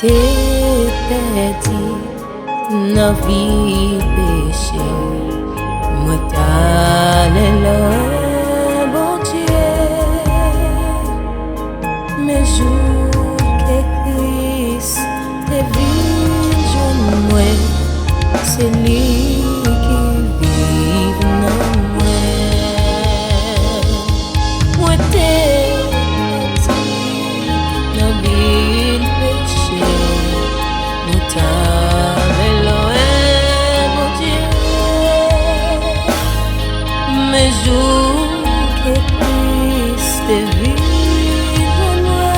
te perdi na vie péché. Moi t'allais là, bon Dieu, mes jours que Christ te vit, je moi, c'est lui qui vit dans moi. Moi t'es perdi na vie péché. Moi t'allais là, bon Dieu. Mes jours que Christ vit en moi,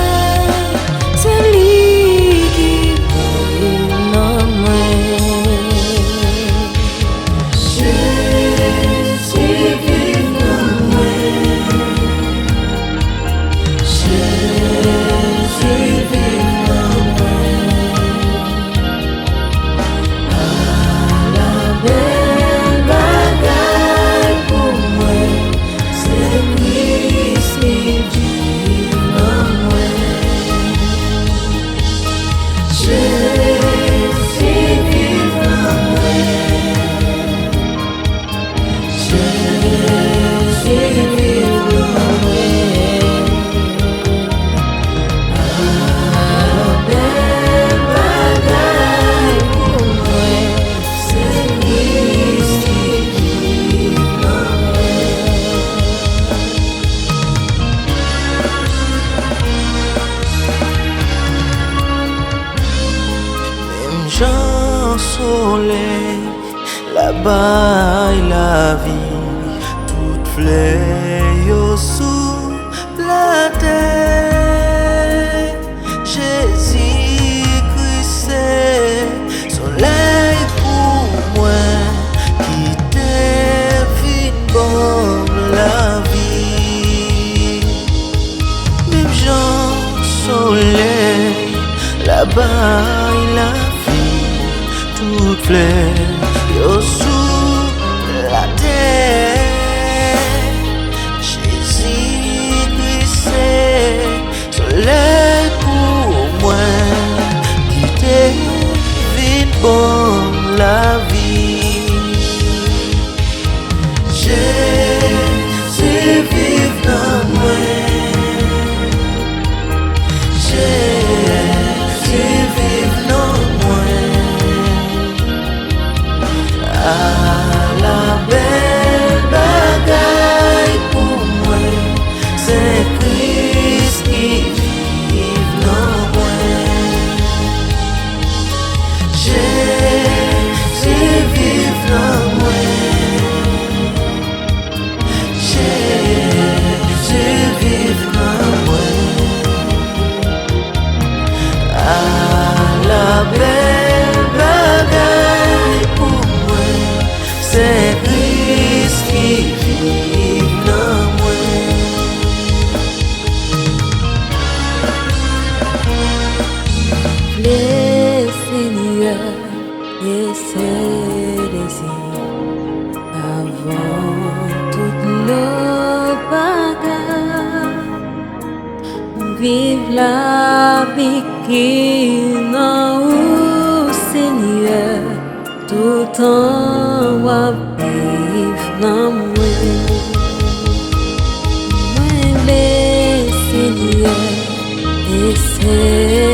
c'est lui qui vit en moi. Jésus vit en moi. Jésus vit en moi. À la belle bagaille pour moi, c'est Christ qui vit en moi. Jésus vit en moi. Jésus vit en moi. À la belle bagaille pour moi, c'est Christ qui vit en moi. Même Jean soleil, là-bas la vie, toute fleur sous la terre. Jésus-Christ c'est soleil pour moi, qui devine bon la vie. Même Jean soleil, là-bas la vie, toute fleur sous la terre. Jésus-Christ c'est soleil pour moi, qui devine bon la vie. Jésus vit dans moi. Jésus vit dans moi. À la belle bagaille pour moi, c'est Christ qui vit dans moi. Jésus vit dans moi. Jésus vit dans moi. À la belle bagaille pour moi, c'est Christ qui vit dans moi. Le Seigneur et ses désirs avant toutes nos bagages. Vive la vie qui n'a au Seigneur, tout en va vivre dans moi. Moi, le Seigneur et ses